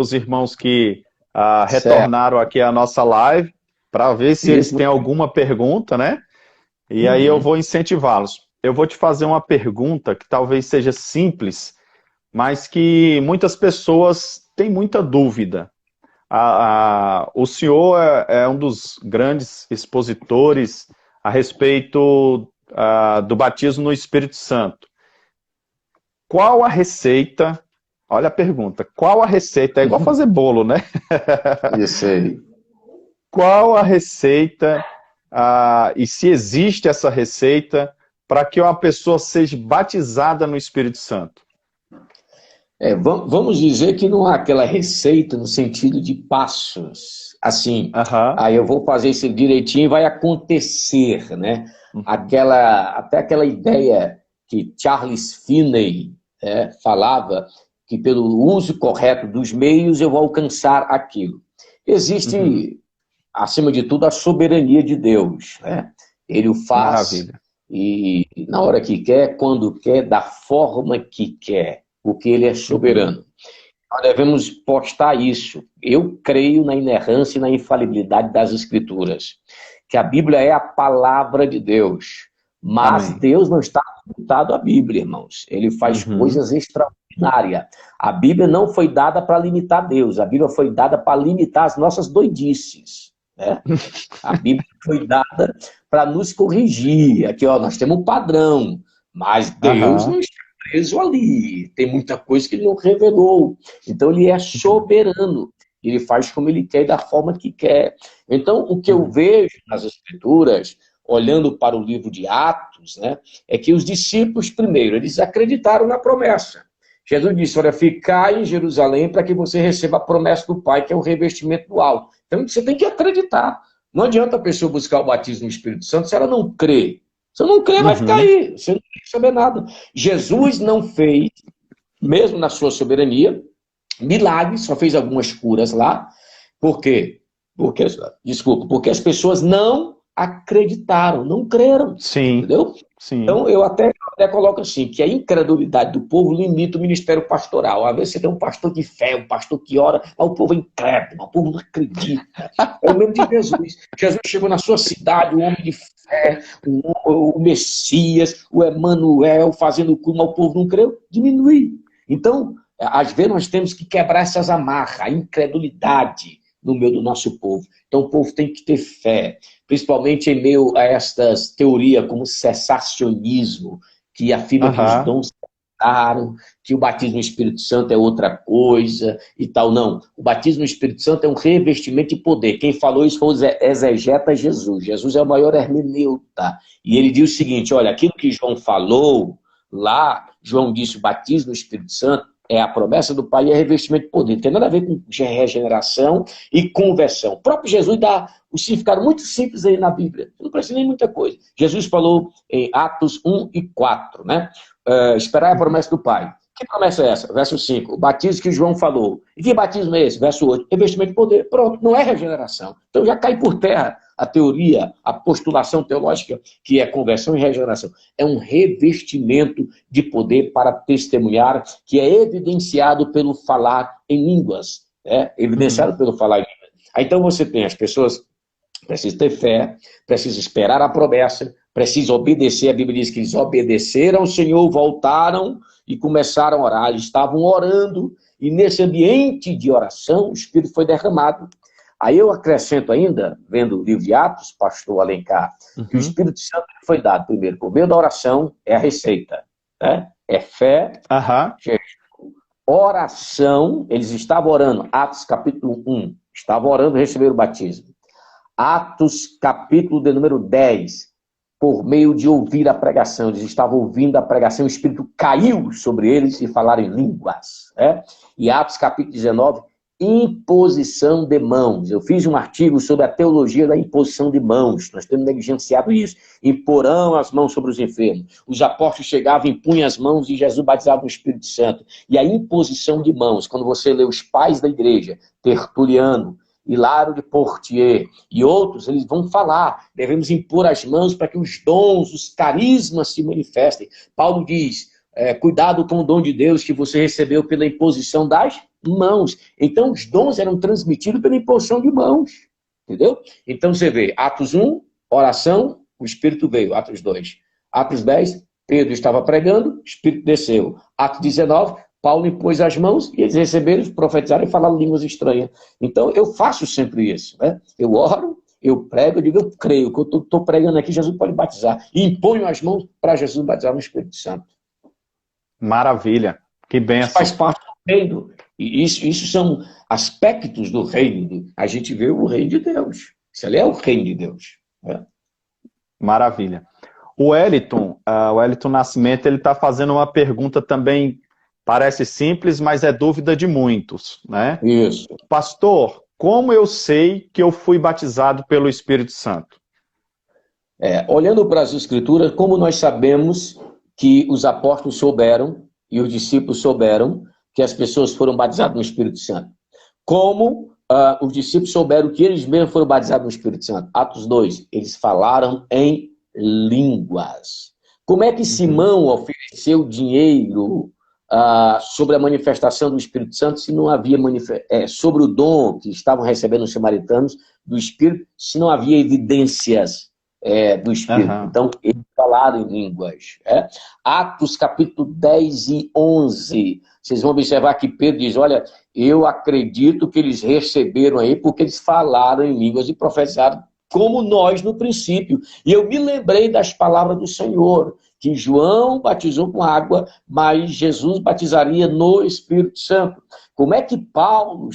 os irmãos que retornaram aqui à nossa live, para ver se eles têm alguma pergunta, né? E aí eu vou incentivá-los. Eu vou te fazer uma pergunta que talvez seja simples, mas que muitas pessoas têm muita dúvida. O senhor é um dos grandes expositores a respeito do batismo no Espírito Santo. Qual a receita? Olha a pergunta. Qual a receita? É igual fazer bolo, né? Isso aí. Qual a receita, e se existe essa receita, para que uma pessoa seja batizada no Espírito Santo? Vamos dizer que não há aquela receita no sentido de passos. Assim, aí eu vou fazer isso direitinho e vai acontecer, né? Até aquela ideia que Charles Finney falava, que pelo uso correto dos meios eu vou alcançar aquilo. Existe, acima de tudo, a soberania de Deus, né? Ele o faz. Maravilha. E na hora que quer, quando quer, da forma que quer, porque ele é soberano. Nós devemos postar isso. Eu creio na inerrância e na infalibilidade das Escrituras, que a Bíblia é a palavra de Deus, mas Amém. Deus não está limitado à Bíblia, irmãos. Ele faz coisas extraordinárias. A Bíblia não foi dada para limitar Deus, a Bíblia foi dada para limitar as nossas doidices, né? A Bíblia foi dada para nos corrigir. Aqui, ó, nós temos um padrão, mas Deus não está preso ali. Tem muita coisa que ele não revelou. Então, ele é soberano. Ele faz como ele quer e da forma que quer. Então, o que eu vejo nas Escrituras, olhando para o livro de Atos, né, é que os discípulos, primeiro, eles acreditaram na promessa. Jesus disse, olha, ficai em Jerusalém para que você receba a promessa do Pai, que é o revestimento do alto. Então, você tem que acreditar. Não adianta a pessoa buscar o batismo no Espírito Santo se ela não crê. Se não crê, vai ficar aí. Você não tem que saber nada. Jesus não fez, mesmo na sua soberania, milagres, só fez algumas curas lá. Por quê? Porque as pessoas não acreditaram, não creram. Sim. Entendeu? Sim. Então, eu até coloco assim, que a incredulidade do povo limita o ministério pastoral. Às vezes você tem um pastor de fé, um pastor que ora, mas o povo é incrédulo, o povo não acredita. É o mesmo de Jesus. Jesus chegou na sua cidade, um homem de fé, o Messias, o Emanuel, fazendo cura, mas o povo não creu, diminui. Então, às vezes nós temos que quebrar essas amarras, a incredulidade no meio do nosso povo. Então, o povo tem que ter fé, principalmente em meio a estas teorias como cessacionismo, que afirma que os dons cessaram, que o batismo no Espírito Santo é outra coisa e tal. Não, o batismo no Espírito Santo é um revestimento de poder. Quem falou isso foi o exegeta Jesus. Jesus é o maior hermeneuta. E ele diz o seguinte, olha, aquilo que João falou lá, João disse o batismo no Espírito Santo, é a promessa do Pai e é revestimento de poder. Não tem nada a ver com regeneração e conversão. O próprio Jesus dá o significado muito simples aí na Bíblia. Não precisa nem muita coisa. Jesus falou em Atos 1 e 4, né? Esperar a promessa do Pai. Que promessa é essa? Verso 5. O batismo que João falou. E que batismo é esse? Verso 8. Revestimento de poder. Pronto, não é regeneração. Então já cai por terra a teoria, a postulação teológica, que é conversão e regeneração. É um revestimento de poder para testemunhar, que é evidenciado pelo falar em línguas. Evidenciado pelo falar em línguas. Aí, então você tem as pessoas precisam ter fé, precisam esperar a promessa, precisam obedecer. A Bíblia diz que eles obedeceram ao Senhor, voltaram e começaram a orar. Eles estavam orando e nesse ambiente de oração o Espírito foi derramado. Aí eu acrescento ainda, vendo o livro de Atos, pastor Alencar, que o Espírito Santo foi dado primeiro por meio da oração, é a receita. Né? É fé, oração, eles estavam orando, Atos capítulo 1, estavam orando e receberam o batismo. Atos capítulo de número 10, por meio de ouvir a pregação, eles estavam ouvindo a pregação, o Espírito caiu sobre eles e falaram em línguas. E Atos capítulo 19, imposição de mãos. Eu fiz um artigo sobre a teologia da imposição de mãos. Nós temos negligenciado isso. Imporão as mãos sobre os enfermos. Os apóstolos chegavam, impunham as mãos e Jesus batizava no Espírito Santo. E a imposição de mãos, quando você lê os pais da igreja, Tertuliano, Hilário de Poitiers e outros, eles vão falar, devemos impor as mãos para que os dons, os carismas se manifestem. Paulo diz, cuidado com o dom de Deus que você recebeu pela imposição das mãos. Então, os dons eram transmitidos pela imposição de mãos. Entendeu? Então, você vê, Atos 1, oração, o Espírito veio. Atos 2. Atos 10, Pedro estava pregando, o Espírito desceu. Atos 19, Paulo impôs as mãos e eles receberam, profetizaram e falaram línguas estranhas. Então, eu faço sempre isso. Né? Eu oro, eu prego, eu digo, eu creio que eu estou pregando aqui, Jesus pode batizar. E imponho as mãos para Jesus batizar no Espírito Santo. Maravilha. Que bênção. Isso faz parte do reino. E isso são aspectos do reino. A gente vê o reino de Deus. Isso ali é o reino de Deus. Né? Maravilha. O Wellington Nascimento, ele está fazendo uma pergunta também, parece simples, mas é dúvida de muitos, né? Isso. Pastor, como eu sei que eu fui batizado pelo Espírito Santo? Olhando para as Escrituras, como nós sabemos que os apóstolos souberam e os discípulos souberam que as pessoas foram batizadas no Espírito Santo? Como os discípulos souberam que eles mesmos foram batizados no Espírito Santo? Atos 2, eles falaram em línguas. Como é que Simão ofereceu dinheiro sobre a manifestação do Espírito Santo se não havia sobre o dom que estavam recebendo os samaritanos do Espírito, se não havia evidências do Espírito? Então, eles falaram em línguas. Atos capítulo 10 e 11. Vocês vão observar que Pedro diz, olha, eu acredito que eles receberam aí porque eles falaram em línguas e profetizaram como nós no princípio. E eu me lembrei das palavras do Senhor, que João batizou com água, mas Jesus batizaria no Espírito Santo. Como é que Paulo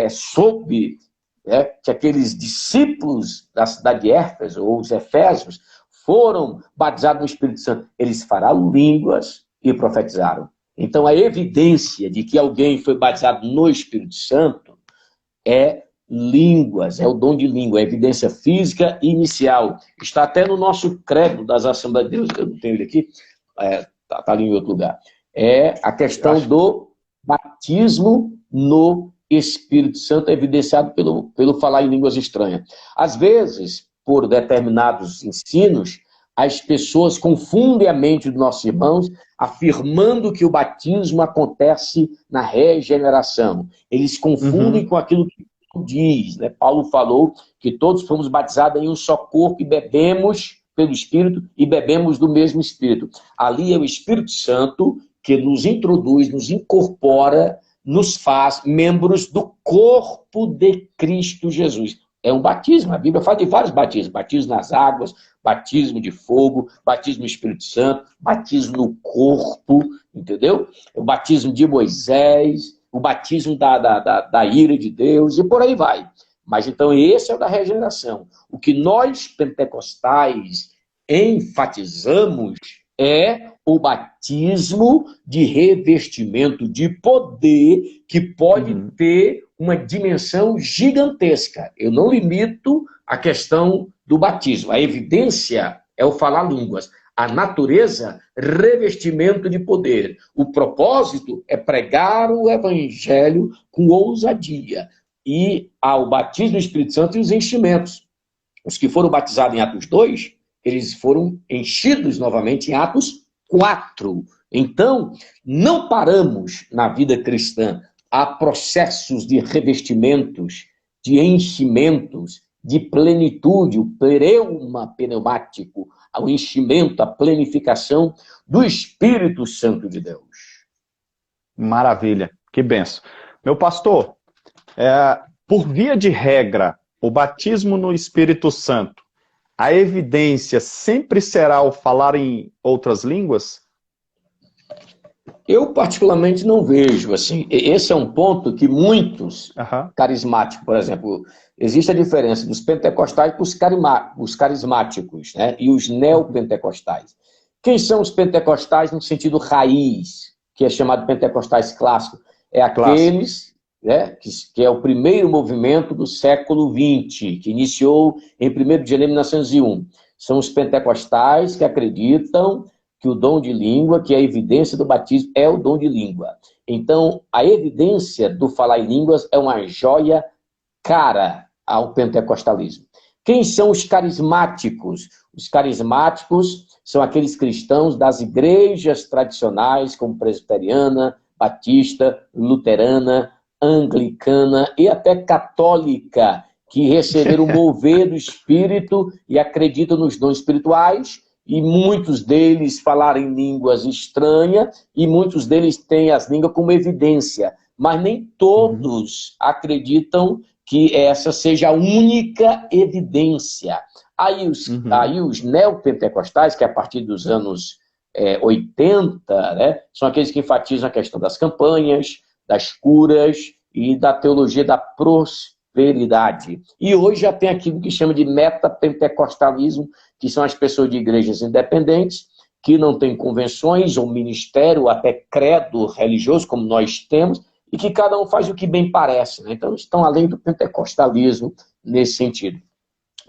soube que aqueles discípulos da cidade de Éfeso, ou os Efésios, foram batizados no Espírito Santo? Eles falaram línguas e profetizaram. Então, a evidência de que alguém foi batizado no Espírito Santo é línguas, é o dom de língua, é a evidência física inicial. Está até no nosso credo das Assembleias de Deus, eu não tenho ele aqui, está ali em outro lugar. É a questão do batismo no Espírito Santo, evidenciado pelo falar em línguas estranhas. Às vezes, por determinados ensinos, as pessoas confundem a mente dos nossos irmãos, afirmando que o batismo acontece na regeneração. Eles confundem com aquilo que diz, né? Paulo falou que todos fomos batizados em um só corpo e bebemos pelo Espírito e bebemos do mesmo Espírito. Ali é o Espírito Santo que nos introduz, nos incorpora, nos faz membros do corpo de Cristo Jesus. É um batismo, a Bíblia fala de vários batismos: batismo nas águas, batismo de fogo, batismo no Espírito Santo, batismo no corpo, entendeu? O batismo de Moisés, o batismo da ira de Deus, e por aí vai. Mas então esse é o da regeneração. O que nós, pentecostais, enfatizamos é o batismo de revestimento de poder, que pode ter uma dimensão gigantesca. Eu não limito a questão do batismo. A evidência é o falar línguas. A natureza, revestimento de poder. O propósito é pregar o evangelho com ousadia. E ao batismo do Espírito Santo e os enchimentos. Os que foram batizados em Atos 2, eles foram enchidos novamente em Atos 4. Então, não paramos na vida cristã. Há processos de revestimentos, de enchimentos, de plenitude, o plereuma pneumático, o enchimento, a plenificação do Espírito Santo de Deus. Maravilha, que benção. Meu pastor, por via de regra, o batismo no Espírito Santo, a evidência sempre será o falar em outras línguas? Eu, particularmente, não vejo assim. Esse é um ponto que muitos carismáticos, por exemplo, existe a diferença dos pentecostais para os carismáticos, né? E os neopentecostais. Quem são os pentecostais no sentido raiz, que é chamado pentecostais clássico? É aqueles, né, que é o primeiro movimento do século XX, que iniciou em 1º de janeiro de 1901. São os pentecostais que acreditam que o dom de língua, que a evidência do batismo é o dom de língua. Então, a evidência do falar em línguas é uma joia cara ao pentecostalismo. Quem são os carismáticos? Os carismáticos são aqueles cristãos das igrejas tradicionais, como presbiteriana, batista, luterana, anglicana e até católica, que receberam o mover do Espírito e acreditam nos dons espirituais, e muitos deles falaram em línguas estranhas, e muitos deles têm as línguas como evidência, mas nem todos acreditam que essa seja a única evidência. Aí os neopentecostais, que a partir dos anos 80, né, são aqueles que enfatizam a questão das campanhas, das curas e da teologia da prosperidade. E hoje já tem aquilo que chama de metapentecostalismo, que são as pessoas de igrejas independentes, que não têm convenções ou ministério, ou até credo religioso, como nós temos, e que cada um faz o que bem parece, né? Então, estão além do pentecostalismo nesse sentido.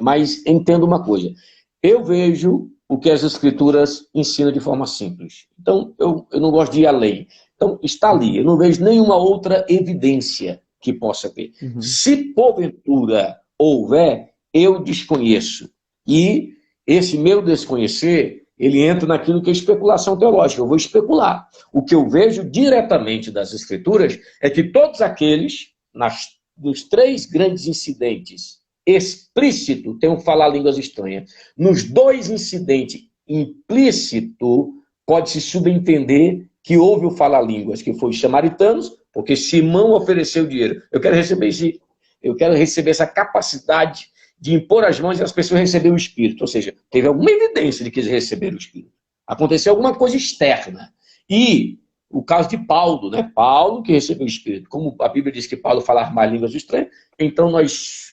Mas entenda uma coisa, eu vejo o que as Escrituras ensinam de forma simples. Então, eu não gosto de ir além. Então, está ali, eu não vejo nenhuma outra evidência que possa ter. Se porventura houver, eu desconheço. E esse meu desconhecer, ele entra naquilo que é especulação teológica. Eu vou especular. O que eu vejo diretamente das Escrituras é que todos aqueles, nos 3 grandes incidentes explícito, tem um falar línguas estranhas. Nos 2 incidentes implícito, pode-se subentender que houve o falar línguas, que foi os samaritanos, porque Simão ofereceu dinheiro. Eu quero receber essa capacidade de impor as mãos e as pessoas receberem o Espírito. Ou seja, teve alguma evidência de que eles receberam o Espírito. Aconteceu alguma coisa externa. E o caso de Paulo, né? Paulo que recebeu o Espírito. Como a Bíblia diz que Paulo falava mais línguas estranhas, então nós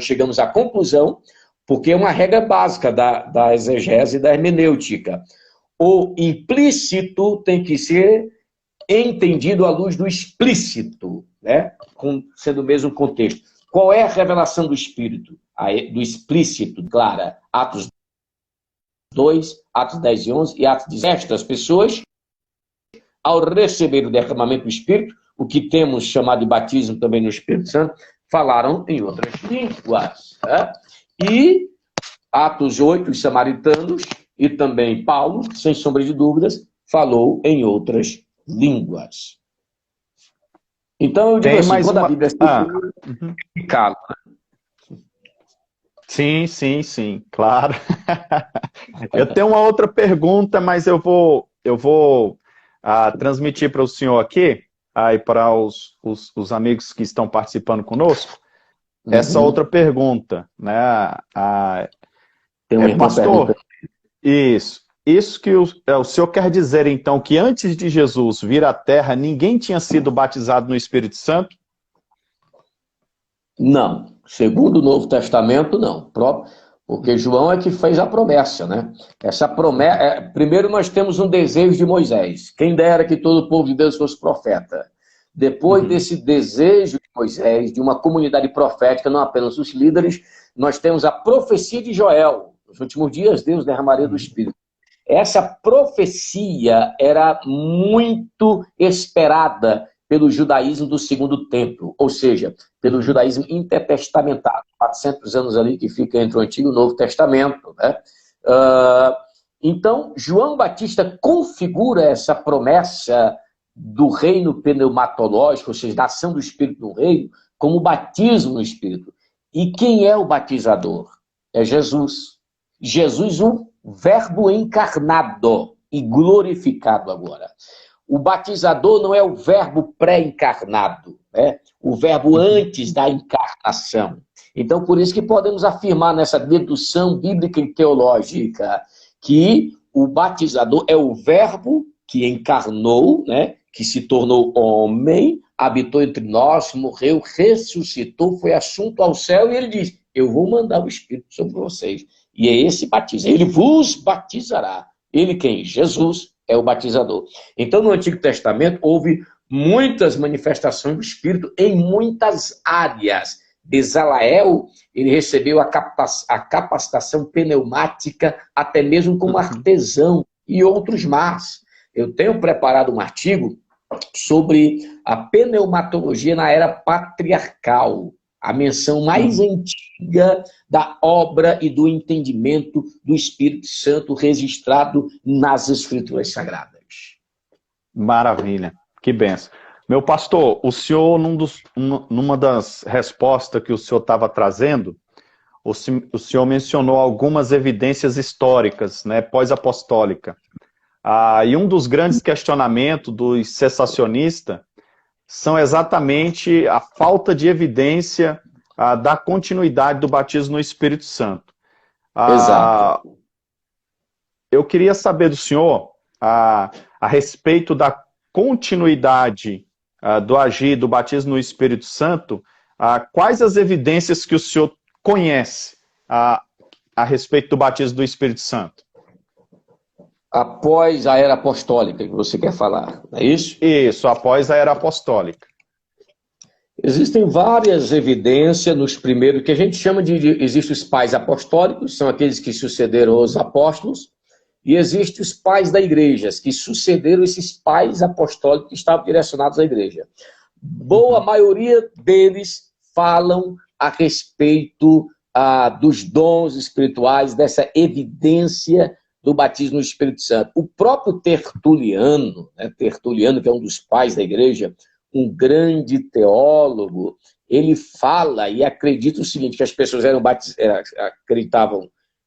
chegamos à conclusão, porque é uma regra básica da exegese e da hermenêutica. O implícito tem que ser entendido à luz do explícito, né? Sendo o mesmo contexto. Qual é a revelação do Espírito? Do explícito, clara. Atos 2, Atos 10 e 11 e Atos 10. Estas pessoas, ao receber o derramamento do Espírito, o que temos chamado de batismo também no Espírito Santo, falaram em outras línguas. Né? E Atos 8, os samaritanos, e também Paulo, sem sombra de dúvidas, falou em outras línguas. Então, eu digo assim, quando a Bíblia é cala. Sim, claro. Eu tenho uma outra pergunta, mas eu vou transmitir para o senhor aqui, e para os amigos que estão participando conosco, essa outra pergunta, né? Tem um irmão pastor, isso que o senhor quer dizer, então, que antes de Jesus vir à Terra, ninguém tinha sido batizado no Espírito Santo? Não. Segundo o Novo Testamento, não. Porque João é que fez a promessa, né? Essa promessa. Primeiro nós temos um desejo de Moisés. Quem dera que todo o povo de Deus fosse profeta. Depois desse desejo de Moisés, de uma comunidade profética, não apenas os líderes, nós temos a profecia de Joel. Nos últimos dias, Deus derramaria do Espírito. Essa profecia era muito esperada pelo judaísmo do Segundo Templo, ou seja, pelo judaísmo intertestamentário, 400 anos ali que fica entre o Antigo e o Novo Testamento. Né? Então, João Batista configura essa promessa do reino pneumatológico, ou seja, da ação do Espírito no reino, como batismo no Espírito. E quem é o batizador? É Jesus. Jesus, o Verbo encarnado e glorificado agora. O batizador não é o verbo pré-encarnado, né? O verbo antes da encarnação. Então, por isso que podemos afirmar nessa dedução bíblica e teológica que o batizador é o verbo que encarnou, né? Que se tornou homem, habitou entre nós, morreu, ressuscitou, foi assunto ao céu e ele diz, eu vou mandar o Espírito sobre vocês. E é esse batismo. Ele vos batizará. Ele quem? Jesus é o batizador. Então, no Antigo Testamento, houve muitas manifestações do Espírito em muitas áreas. Bezaleel, ele recebeu a capacitação pneumática, até mesmo como artesão, e outros mais. Eu tenho preparado um artigo sobre a pneumatologia na era patriarcal, a menção mais antiga da obra e do entendimento do Espírito Santo registrado nas Escrituras Sagradas. Maravilha. Que benção. Meu pastor, o senhor, numa das respostas que o senhor estava trazendo, o senhor mencionou algumas evidências históricas, né, pós-apostólica. E um dos grandes questionamentos dos cessacionistas são exatamente a falta de evidência da continuidade do batismo no Espírito Santo. Exato. Eu queria saber do senhor a respeito da continuidade do agir do batismo no Espírito Santo, quais as evidências que o senhor conhece a respeito do batismo do Espírito Santo? Após a era apostólica, que você quer falar, não é isso? Isso, após a era apostólica. Existem várias evidências nos primeiros, que a gente chama existem os pais apostólicos, são aqueles que sucederam aos apóstolos, e existem os pais da igreja, que sucederam esses pais apostólicos que estavam direcionados à igreja. Boa maioria deles falam a respeito dos dons espirituais, dessa evidência do batismo no Espírito Santo. O próprio Tertuliano, Tertuliano, que é um dos pais da igreja, um grande teólogo, ele fala e acredita o seguinte, que as pessoas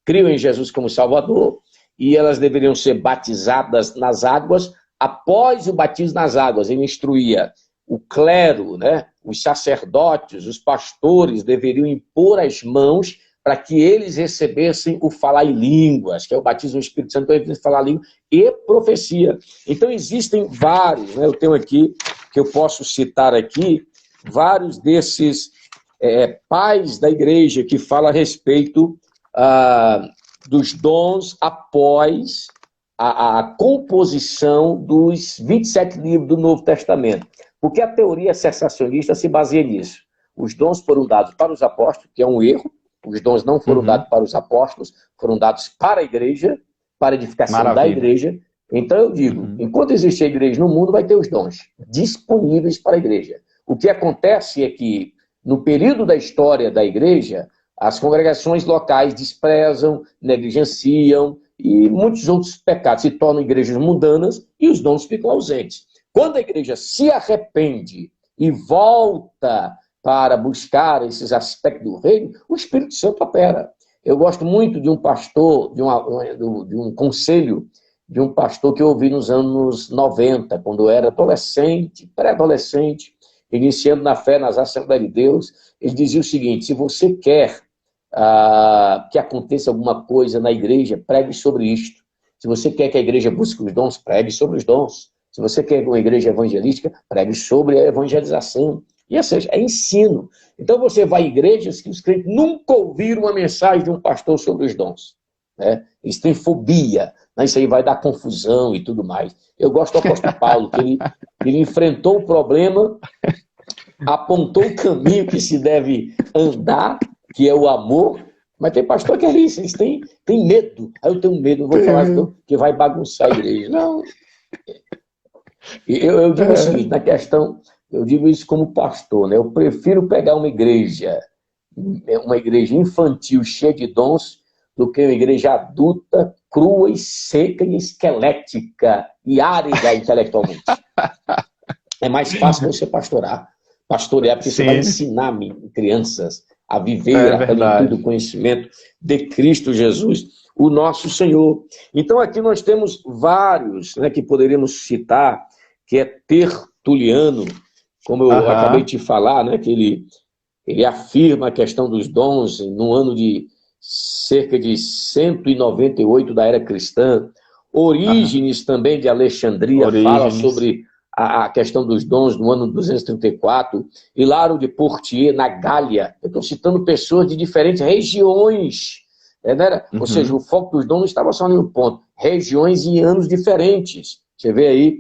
criam em Jesus como Salvador, e elas deveriam ser batizadas nas águas. Após o batismo nas águas, ele instruía o clero, os sacerdotes, os pastores deveriam impor as mãos para que eles recebessem o falar em línguas, que é o batismo no Espírito Santo, então falar língua e profecia. Então existem vários, eu tenho aqui, que eu posso citar aqui, vários desses pais da igreja que falam a respeito dos dons após a composição dos 27 livros do Novo Testamento. Porque a teoria cessacionista se baseia nisso. Os dons foram dados para os apóstolos, que é um erro. Os dons não foram dados para os apóstolos, foram dados para a igreja, para a edificação da igreja. Então eu digo, enquanto existe a igreja no mundo, vai ter os dons disponíveis para a igreja. O que acontece é que, no período da história da igreja, as congregações locais desprezam, negligenciam e muitos outros pecados se tornam igrejas mundanas e os dons ficam ausentes. Quando a igreja se arrepende e volta para buscar esses aspectos do reino, o Espírito Santo opera. Eu gosto muito de um pastor, de um conselho de um pastor que eu ouvi nos anos 90, quando eu era adolescente, pré-adolescente, iniciando na fé nas Assembleias de Deus. Ele dizia o seguinte: se você quer que aconteça alguma coisa na igreja, pregue sobre isto. Se você quer que a igreja busque os dons, pregue sobre os dons. Se você quer uma igreja evangelística, pregue sobre a evangelização. E, ou seja, é ensino. Então você vai em igrejas que os crentes nunca ouviram uma mensagem de um pastor sobre os dons. Eles têm fobia. Isso aí vai dar confusão e tudo mais. Eu gosto do apóstolo Paulo, que ele enfrentou o problema, apontou o caminho que se deve andar, que é o amor, mas tem pastor que é isso, eles têm medo. Aí eu tenho medo, não vou falar que vai bagunçar a igreja. Não. Eu digo o seguinte, na questão, eu digo isso como pastor, eu prefiro pegar uma igreja infantil cheia de dons, do que uma igreja adulta, crua e seca e esquelética e árida intelectualmente. É mais fácil você pastorear, porque você vai ensinar crianças a viver a plenitude do conhecimento de Cristo Jesus, o nosso Senhor. Então aqui nós temos vários que poderíamos citar, que é Tertuliano, como eu acabei de falar, que ele afirma a questão dos dons no ano de cerca de 198 da era cristã. Orígenes também de Alexandria fala sobre a questão dos dons no ano 234. Hilário de Poitiers, na Gália. Eu estou citando pessoas de diferentes regiões. Ou seja, o foco dos dons não estava só em um ponto. Regiões e anos diferentes. Você vê aí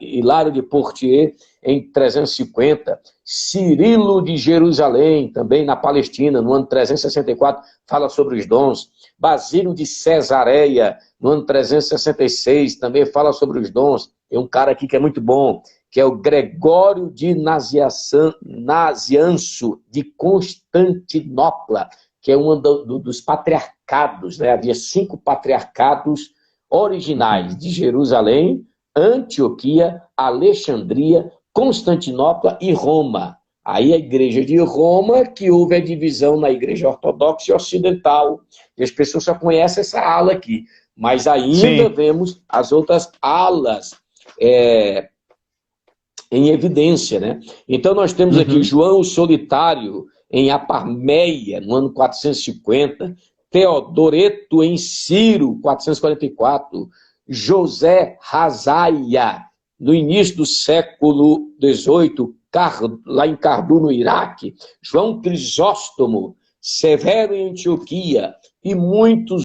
Hilário de Poitiers em 350, Cirilo de Jerusalém, também na Palestina, no ano 364, fala sobre os dons. Basílio de Cesareia, no ano 366, também fala sobre os dons. Tem um cara aqui que é muito bom, que é o Gregório de Nazianzo de Constantinopla, que é um dos patriarcados, Havia 5 patriarcados originais de Jerusalém, Antioquia, Alexandria, Constantinopla e Roma. Aí a igreja de Roma, que houve a divisão na igreja ortodoxa e ocidental. E as pessoas só conhecem essa ala aqui. Mas ainda vemos as outras alas em evidência, né? Então nós temos aqui João o Solitário em Apameia, no ano 450, Teodoreto em Ciro, 444, José Razaia, no início do século XVIII, lá em Cardu, no Iraque, João Crisóstomo, Severo em Antioquia e muitos